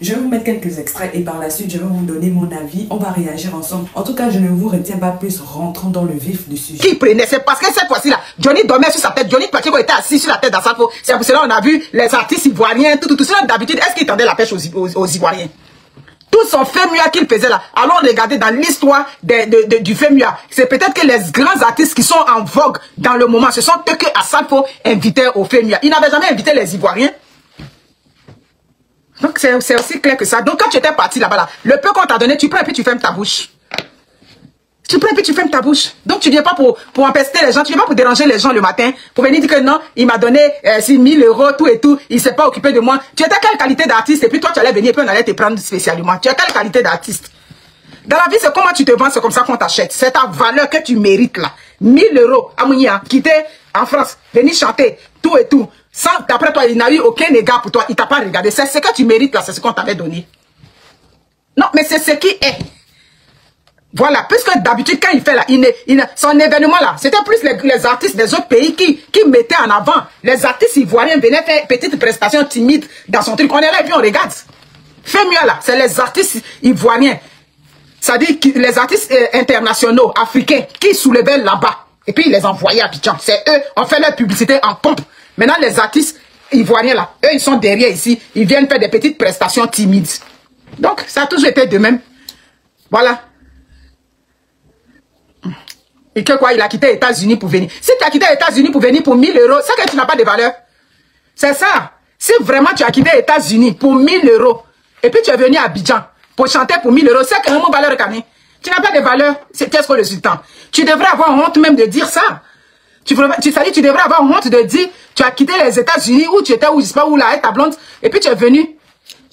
Je vais vous mettre quelques extraits et par la suite, je vais vous donner mon avis. On va réagir ensemble. En tout cas, je ne vous retiens pas plus, rentrons dans le vif du sujet. Qui prenait, c'est parce que cette fois-ci-là, Johnny dormait sur sa tête. Johnny Pacheco était assis sur la tête d'Assalfo. C'est pour cela qu'on a vu les artistes ivoiriens, tout. Sinon, d'habitude, est-ce qu'ils tendaient la pêche aux Ivoiriens? Tout son FEMUA qu'il faisait là. Allons regarder dans l'histoire du FEMUA. C'est peut-être que les grands artistes qui sont en vogue dans le moment, ce sont eux que Assalfo invitait au FEMUA. Il n'avait jamais invité les Ivoiriens. Donc c'est aussi clair que ça. Donc quand tu étais parti là-bas, là, le peu qu'on t'a donné, tu prends et puis tu fermes ta bouche. Tu prends et puis tu fermes ta bouche. Donc tu viens pas pour empester les gens, tu viens pas pour déranger les gens le matin, pour venir dire que non, il m'a donné 6 000 €, tout et tout, il s'est pas occupé de moi. Tu étais quelle qualité d'artiste et puis toi tu allais venir et puis on allait te prendre spécialement. Tu as quelle qualité d'artiste? Dans la vie, c'est comment tu te vends, c'est comme ça qu'on t'achète. C'est ta valeur que tu mérites là. 1 000 €, Amounia, quitter en France, venir chanter, tout et tout. Sans, d'après toi, il n'a eu aucun égard pour toi, il t'a pas regardé. C'est ce que tu mérites là, c'est ce qu'on t'avait donné. Non, mais c'est ce qui est. Voilà, puisque d'habitude, quand il fait là, son événement là, c'était plus les artistes des autres pays qui mettaient en avant. Les artistes ivoiriens venaient faire une petite prestation timide dans son truc. On est là et puis on regarde. Fais mieux là, c'est les artistes ivoiriens. C'est-à-dire les artistes internationaux, africains, qui soulevaient là-bas. Et puis ils les envoyaient à Abidjan. C'est eux, on fait leur publicité en pompe. Maintenant, les artistes ivoiriens là, eux, ils sont derrière ici. Ils viennent faire des petites prestations timides. Donc, ça a toujours été de même. Voilà. Et que quoi, il a quitté les États-Unis pour venir. Si tu as quitté les États-Unis pour venir pour 1 000 €, c'est que tu n'as pas de valeur. C'est ça. Si vraiment tu as quitté les États-Unis pour 1 000 €, et puis tu es venu à Abidjan pour chanter pour 1 000 €, c'est que vraiment valeur cané. Tu n'as pas de valeur. C'est qu'est-ce que le sultan. Tu devrais avoir honte même de dire ça. Tu devrais avoir honte de dire, tu as quitté les États-Unis où tu étais, où je sais pas où là, avec ta blonde, et puis tu es venu.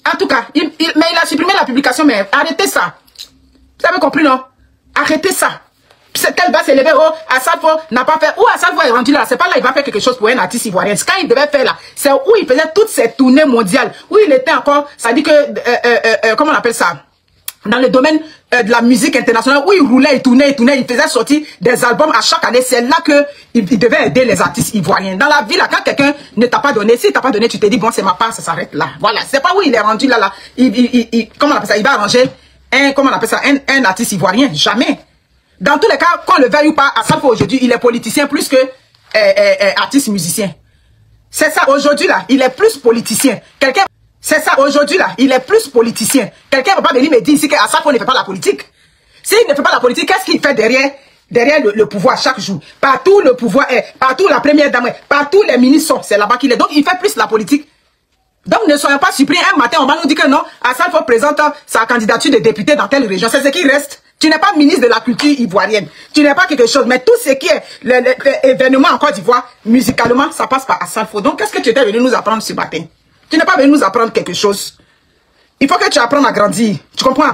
En tout cas, mais il a supprimé la publication, mais arrêtez ça. Vous avez compris, non? Arrêtez ça. C'est qu'elle va s'élever, oh, Assalfo n'a pas fait, où Assalfo est rendu là, c'est pas là, il va faire quelque chose pour un artiste ivoirien. Quand il devait faire là, c'est où il faisait toutes ses tournées mondiales, où il était encore, ça dit que, comment on appelle ça? Dans le domaine de la musique internationale, où il roulait, il tournait, il faisait sortir des albums à chaque année. C'est là que il devait aider les artistes ivoiriens. Dans la vie, là, quand quelqu'un ne t'a pas donné, s'il t'a pas donné, tu te dis, bon, c'est ma part, ça s'arrête là. Voilà. C'est pas où il est rendu là, comment on appelle ça? Il va arranger comment on appelle ça? Un artiste ivoirien. Jamais. Dans tous les cas, qu'on le veuille ou pas, Assalfo aujourd'hui, il est politicien plus que artiste musicien. C'est ça, aujourd'hui là, il est plus politicien. C'est ça, aujourd'hui là, il est plus politicien. Quelqu'un ne va pas venir me dire ici qu'Assalfo ne fait pas la politique. S'il ne fait pas la politique, qu'est-ce qu'il fait derrière le pouvoir chaque jour? Partout le pouvoir est, partout la première dame est, partout les ministres sont, c'est là-bas qu'il est. Donc il fait plus la politique. Donc ne soyons pas surpris, un matin on va nous dire que non, Assalfo présente sa candidature de député dans telle région. C'est ce qui reste. Tu n'es pas ministre de la culture ivoirienne. Tu n'es pas quelque chose. Mais tout ce qui est l'événement en Côte d'Ivoire, musicalement, ça passe par Assalfo. Donc qu'est-ce que tu étais venu nous apprendre ce matin? Tu n'es pas venu nous apprendre quelque chose. Il faut que tu apprennes à grandir. Tu comprends?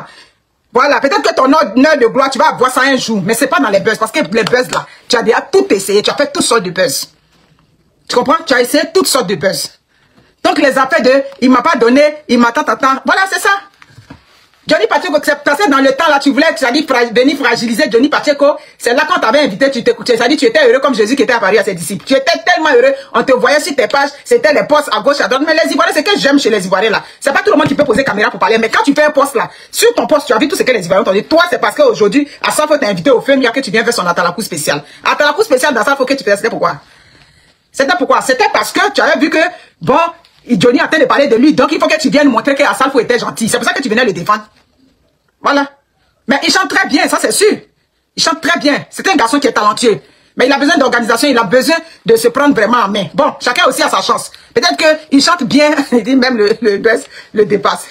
Voilà, peut-être que ton heure de gloire, tu vas avoir ça un jour. Mais ce n'est pas dans les buzz. Parce que les buzz là, tu as déjà tout essayé. Tu as fait toutes sortes de buzz. Tu comprends? Tu as essayé toutes sortes de buzz. Donc les affaires de, il m'a pas donné, il m'a tant. Voilà, c'est ça. Johnny Pacheco, c'est passé dans le temps là, tu voulais venir fragiliser Johnny Pacheco. C'est là quand t'avais invité, tu t'écoutais, ça dit tu étais heureux comme Jésus qui était apparu à ses disciples. Tu étais tellement heureux, on te voyait sur tes pages, c'était les posts à gauche, à droite. Mais les Ivoiriens, c'est que j'aime chez les Ivoiriens là. C'est pas tout le monde qui peut poser caméra pour parler, mais quand tu fais un post là, sur ton post, tu as vu tout ce que les Ivoiriens t'ont dit. Toi, c'est parce qu'aujourd'hui, Assalfo t'a invité au FEMUA que tu viens faire son Atalakou spécial. Atalakou spécial d'Assalfo que tu faisais, c'était pourquoi? C'était pourquoi? C'était parce que tu avais vu que, bon, Johnny est en train de parler de lui, donc il faut que tu viennes montrer que Assalfo était gentil. C'est pour ça que tu venais le défendre. Voilà. Mais il chante très bien, ça c'est sûr. Il chante très bien. C'est un garçon qui est talentueux. Mais il a besoin d'organisation, il a besoin de se prendre vraiment en main. Bon, chacun aussi a sa chance. Peut-être qu'il chante bien, il dit même le buzz le dépasse.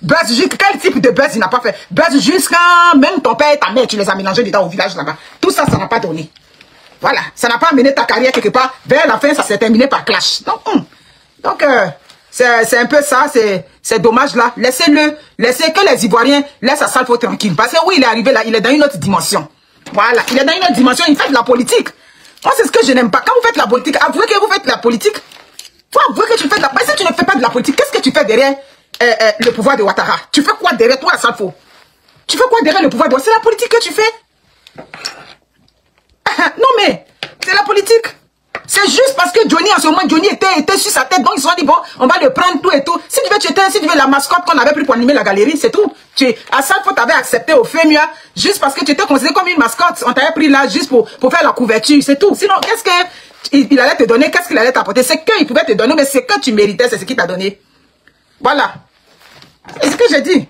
Buzz, quel type de buzz il n'a pas fait? Buzz jusqu'à même ton père et ta mère, tu les as mélangés dedans au village là-bas. Tout ça, ça n'a pas donné. Voilà. Ça n'a pas amené ta carrière quelque part. Vers la fin, ça s'est terminé par clash. Donc, c'est un peu ça, c'est dommage là. Laissez que les Ivoiriens laissent Assalfo tranquille. Parce que oui, il est arrivé là, il est dans une autre dimension. Voilà, il est dans une autre dimension, il fait de la politique. Moi, c'est ce que je n'aime pas. Quand vous faites la politique, avouez que vous faites de la politique. Faut avouer que tu fais de la politique. Si tu ne fais pas de la politique, qu'est-ce que tu fais derrière le pouvoir de Ouattara? Tu fais quoi derrière toi, Assalfo? Tu fais quoi derrière le pouvoir de Ouattara? C'est la politique que tu fais. Non mais, c'est la politique. C'est juste parce que Johnny, en ce moment, Johnny était sur sa tête. Donc, ils se sont dit, bon, on va le prendre tout et tout. Si tu veux la mascotte qu'on avait pris pour animer la galerie, c'est tout. À chaque fois, tu avais accepté au FEMUA, juste parce que tu étais considéré comme une mascotte. On t'avait pris là juste pour faire la couverture, c'est tout. Sinon, qu'est-ce qu'il allait te donner? Qu'est-ce qu'il allait t'apporter? C'est qu'il pouvait te donner, mais c'est que tu méritais, c'est ce qu'il t'a donné. Voilà. C'est ce que j'ai dit.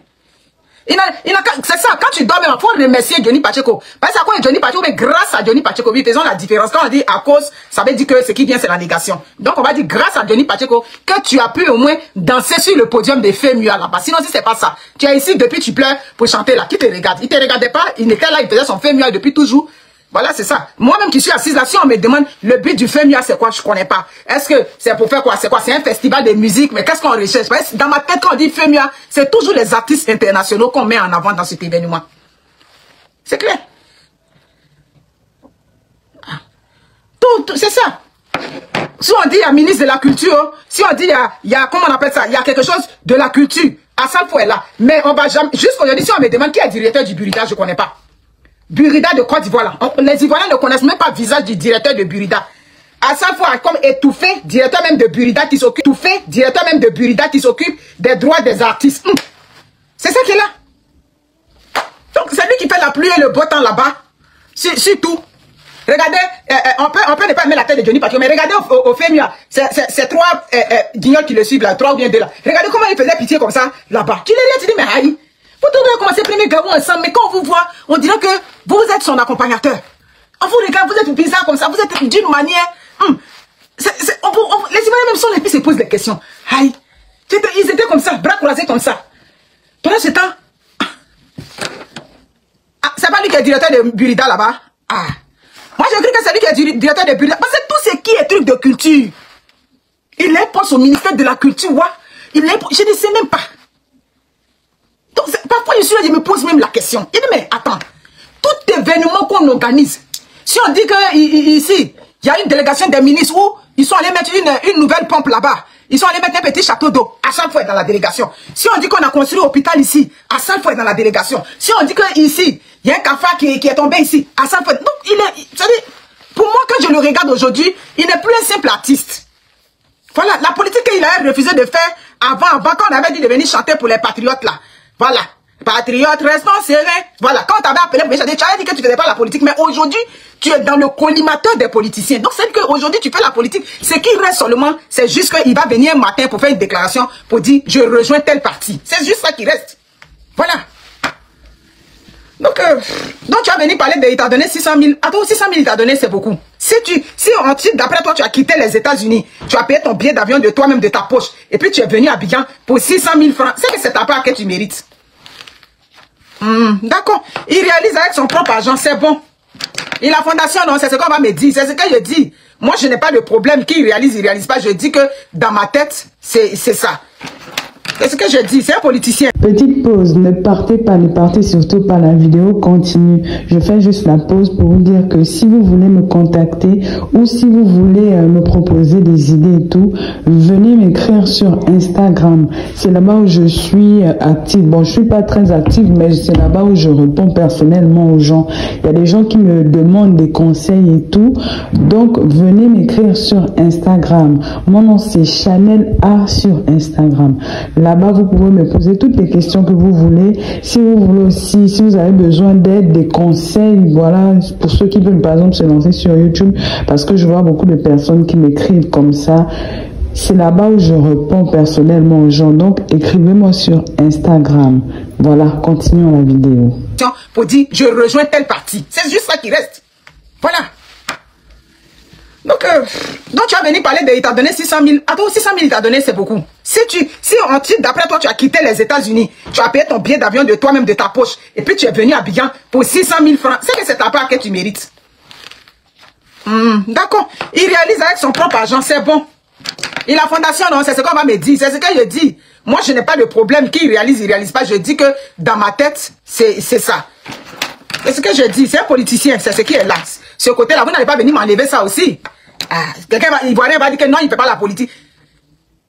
C'est ça, quand tu dois même, il faut remercier Johnny Pacheco. Parce que c'est Johnny Pacheco, mais grâce à Johnny Pacheco, oui, faisons la différence. Quand on dit à cause, ça veut dire que ce qui vient, c'est la négation. Donc, on va dire grâce à Johnny Pacheco que tu as pu au moins danser sur le podium des FEMUA là-bas. Sinon, si c'est pas ça, tu es ici depuis tu pleures pour chanter là. Qui te regarde? Il te regardait pas, il était là, il faisait son FEMUA depuis toujours. Voilà, c'est ça. Moi-même qui suis assise là, si on me demande le but du FEMUA, c'est quoi, je connais pas. Est-ce que c'est pour faire quoi? C'est quoi? C'est un festival de musique, mais qu'est-ce qu'on recherche? Dans ma tête, quand on dit FEMUA, c'est toujours les artistes internationaux qu'on met en avant dans cet événement. C'est clair. Tout, c'est ça. Si on dit il y a ministre de la culture, si on dit il y a comment on appelle ça? Il y a quelque chose de la culture. À ça, faut être là. Mais on va jamais, jusqu'aujourd'hui, si on me demande qui est le directeur du Burida, je connais pas. Burida de Côte d'Ivoire là. Les Ivoiriens ne connaissent même pas le visage du directeur de Burida. À chaque fois, comme étouffé, directeur même de Burida qui s'occupe, des droits des artistes. C'est ça qui est là. Donc c'est lui qui fait la pluie et le beau temps là-bas. C'est tout. Regardez, on peut ne pas aimer la tête de Johnny Pacheco, mais regardez au FEMUA, c'est trois guignols qui le suivent là, 3 ou bien 2 là. Regardez comment il faisait pitié comme ça là-bas. Tu les dis, mais aïe. Vous devez commencer premier gabon ensemble, mais quand on vous voit, on dirait que vous êtes son accompagnateur. On vous regarde, vous êtes bizarre comme ça, vous êtes d'une manière. Les Ivoiriens même sont les filles se posent des questions. Aïe. Ils étaient comme ça, bras croisés comme ça. Pendant ce temps, c'est pas lui qui est directeur de Burida là-bas. Moi j'ai cru que c'est lui qui est directeur de Burida. Parce que tout ce qui est truc de culture, il est poste au ministère de la culture, ouais. Je ne sais même pas. Donc, parfois, je me pose même la question. Il dit, mais attends, tout événement qu'on organise, si on dit que ici, il y a une délégation des ministres où ils sont allés mettre une nouvelle pompe là-bas, ils sont allés mettre un petit château d'eau, à chaque fois dans la délégation. Si on dit qu'on a construit l'hôpital ici, à chaque fois dans la délégation. Si on dit que ici, il y a un cafard qui est tombé ici, à chaque fois. Donc, pour moi, quand je le regarde aujourd'hui, il n'est plus un simple artiste. Voilà, la politique qu'il a refusé de faire avant quand on avait dit de venir chanter pour les patriotes là. Voilà. Patriote, restons sereins. Voilà. Quand on t'avait appelé pour chanter, tu avais dit que tu ne faisais pas la politique. Mais aujourd'hui, tu es dans le collimateur des politiciens. Donc, c'est qu'aujourd'hui, tu fais la politique. Ce qui reste seulement, c'est juste qu'il va venir un matin pour faire une déclaration pour dire, je rejoins tel parti. C'est juste ça qui reste. Voilà. Donc tu vas venir parler de, il t'a donné 600 000. Attends, 600 000, il t'a donné, c'est beaucoup. Si d'après toi, tu as quitté les États-Unis, tu as payé ton billet d'avion de toi-même, de ta poche, et puis tu es venu à Abidjan pour 600 000 francs, c'est que c'est ta part que tu mérites. D'accord. Il réalise avec son propre argent, c'est bon. Et la fondation, non, c'est ce qu'on va me dire. C'est ce que je dis. Moi, je n'ai pas de problème. Qui réalise, il réalise pas. Je dis que dans ma tête, c'est ça. C'est ce que je dis, c'est un politicien. Petite pause, ne partez surtout pas, la vidéo continue. Je fais juste la pause pour vous dire que si vous voulez me contacter ou si vous voulez me proposer des idées et tout, venez m'écrire sur Instagram. C'est là-bas où je suis active. Bon, je suis pas très active, mais c'est là-bas où je réponds personnellement aux gens. Il y a des gens qui me demandent des conseils et tout. Donc, venez m'écrire sur Instagram. Mon nom, c'est Chanel A sur Instagram. Là-bas, vous pouvez me poser toutes les questions que vous voulez. Si vous voulez aussi, si vous avez besoin d'aide, des conseils, voilà, pour ceux qui veulent par exemple se lancer sur YouTube, parce que je vois beaucoup de personnes qui m'écrivent comme ça. C'est là-bas où je réponds personnellement aux gens. Donc, écrivez-moi sur Instagram. Voilà, continuons la vidéo. Pour dire, je rejoins tel parti. C'est juste ça qui reste. Voilà. Donc tu vas venir parler de, il t'a donné 600 000. Attends, 600 000, il t'a donné, c'est beaucoup. Si d'après toi, tu as quitté les États-Unis, tu as payé ton billet d'avion de toi-même, de ta poche, et puis tu es venu à Abidjan pour 600 000 francs, c'est que c'est ta part que tu mérites. D'accord. Il réalise avec son propre argent, c'est bon. Et la fondation, non, c'est ce qu'on va me dire. C'est ce que je dis. Moi, je n'ai pas de problème. Qui réalise, il réalise pas. Je dis que dans ma tête, c'est ça. C'est ce que je dis. C'est un politicien. C'est ce qui est là. Ce côté-là, vous n'allez pas venir m'enlever ça aussi. Ivoirien va dire que non, il ne fait pas la politique.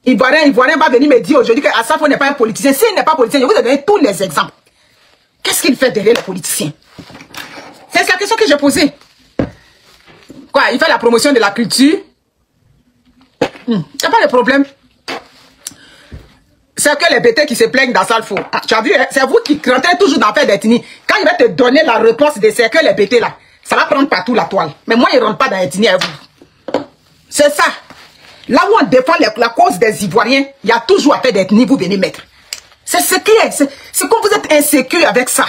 Ivoirien va venir me dire aujourd'hui qu'Assafo n'est pas un politicien. S'il n'est pas politicien, je vous ai donné tous les exemples. Qu'est-ce qu'il fait derrière les politiciens? C'est la question que j'ai posée. Quoi, il fait la promotion de la culture. Il n'y a pas de problème. C'est que les bêtés qui se plaignent dans ça, faux. Ah, tu as vu, hein? C'est vous qui rentrez toujours dans l'affaire d'ethnie. Quand il va te donner la réponse de c'est que les bêtés là, ça va prendre partout la toile. Mais moi, il ne rentre pas dans l'ethnie à vous. C'est ça. Là où on défend la cause des Ivoiriens, il y a toujours affaire d'ethnie, vous venez mettre. C'est ce qui est. C'est comme vous êtes insécure avec ça.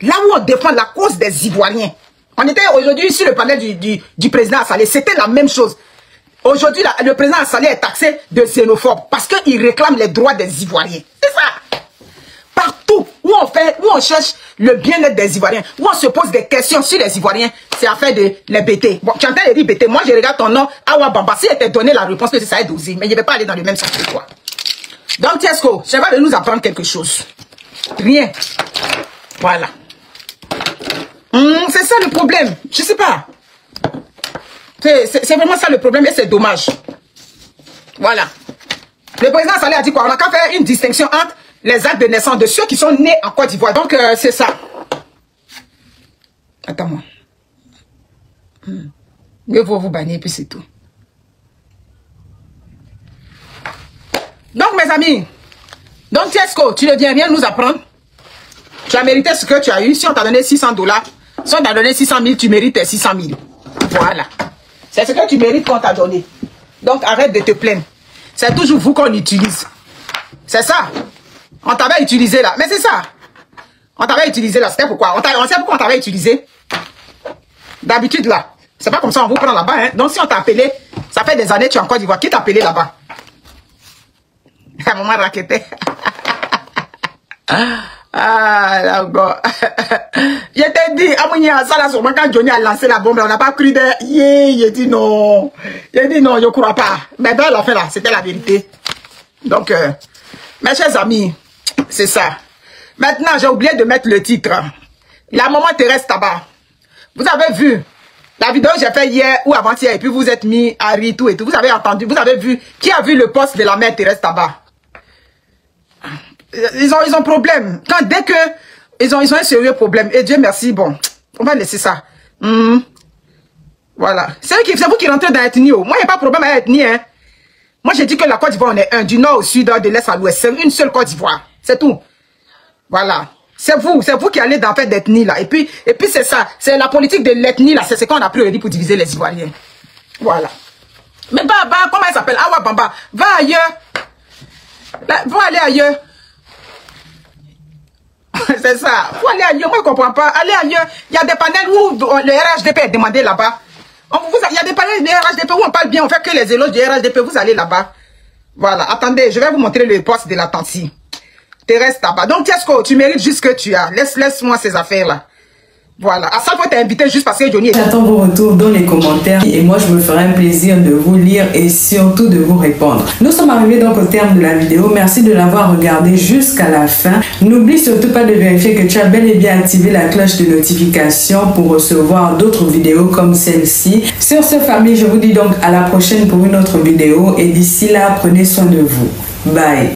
Là où on défend la cause des Ivoiriens. On était aujourd'hui sur le panel du président Assalé. C'était la même chose. Aujourd'hui, le président Assalé est taxé de xénophobe parce qu'il réclame les droits des Ivoiriens. C'est ça. Partout où on cherche le bien-être des Ivoiriens, où on se pose des questions sur les Ivoiriens, c'est affaire de les BT. Bon, tu entends les dire BT. Moi, je regarde ton nom, Awa Bamba. Si elle t'a donné la réponse, ça est dosé. Mais je ne vais pas aller dans le même sens que toi. Donc, Tiesco, je vais nous apprendre quelque chose. Rien. Voilà. C'est ça le problème. Je ne sais pas. C'est vraiment ça le problème et c'est dommage. Voilà. Le président Saleh a dit quoi? On n'a qu'à faire une distinction entre les actes de naissance de ceux qui sont nés en Côte d'Ivoire. Donc, c'est ça. Attends-moi. Mieux vaut vous bannir, puis c'est tout. Donc, mes amis, donc Tiesco, tu ne viens rien nous apprendre. Tu as mérité ce que tu as eu. Si on t'a donné $600, si on t'a donné 600 000, tu mérites tes 600 000. Voilà. C'est ce que tu mérites qu'on t'a donné. Donc, arrête de te plaindre. C'est toujours vous qu'on utilise. C'est ça. On t'avait utilisé là. Mais c'est ça. On t'avait utilisé là. C'était pourquoi? On sait pourquoi on t'avait utilisé. D'habitude là. C'est pas comme ça, on vous prend là-bas. Hein. Donc, si on t'a appelé, ça fait des années que tu es en Côte d'Ivoire. Qui t'a appelé là-bas? Maman raquettait. Ah, là-bas. Je t'ai dit, Amounia, ça là, sûrement quand Johnny a lancé la bombe, on n'a pas cru de. Il dit non. Il dit non, je ne crois pas. Mais dans la fin là, c'était la vérité. Donc, mes chers amis, c'est ça. Maintenant, j'ai oublié de mettre le titre. La maman Thérèse Taba. Vous avez vu la vidéo que j'ai fait hier ou avant-hier, et puis vous êtes mis à rire tout et tout. Vous avez entendu, vous avez vu. Qui a vu le poste de la mère Thérèse Taba? Ils ont problème. Dès que ils ont un sérieux problème. Et Dieu merci, bon, on va laisser ça. Voilà. C'est vous qui rentrez dans l'ethnie. Moi, il n'y a pas de problème avec l'ethnie. Hein. Moi, j'ai dit que la Côte d'Ivoire, on est un. Du nord au sud, de l'est à l'ouest. C'est une seule Côte d'Ivoire. C'est tout. Voilà. C'est vous qui allez dans l'affaire d'ethnie là. Et puis c'est ça. C'est la politique de l'ethnie là. C'est ce qu'on a pris pour diviser les Ivoiriens. Voilà. Mais comment elle s'appelle? Awa Bamba. Va ailleurs. Va aller ailleurs. C'est ça. Faut aller ailleurs. Moi, je ne comprends pas. Allez ailleurs. Il y a des panels où le RHDP est demandé là-bas. Il y a des panels de RHDP où on parle bien. On fait que les éloges du RHDP. Vous allez là-bas. Voilà. Attendez, je vais vous montrer le poste de la Tanti. Thérèse Taba. Donc, Tiesco, tu mérites juste ce que tu as. Laisse-moi ces affaires-là. Voilà. À ça, il faut t'inviter juste parce que Johnny est... J'attends vos retours dans les commentaires et moi, je me ferai un plaisir de vous lire et surtout de vous répondre. Nous sommes arrivés donc au terme de la vidéo. Merci de l'avoir regardé jusqu'à la fin. N'oublie surtout pas de vérifier que tu as bel et bien activé la cloche de notification pour recevoir d'autres vidéos comme celle-ci. Sur ce, famille, je vous dis donc à la prochaine pour une autre vidéo et d'ici là, prenez soin de vous. Bye.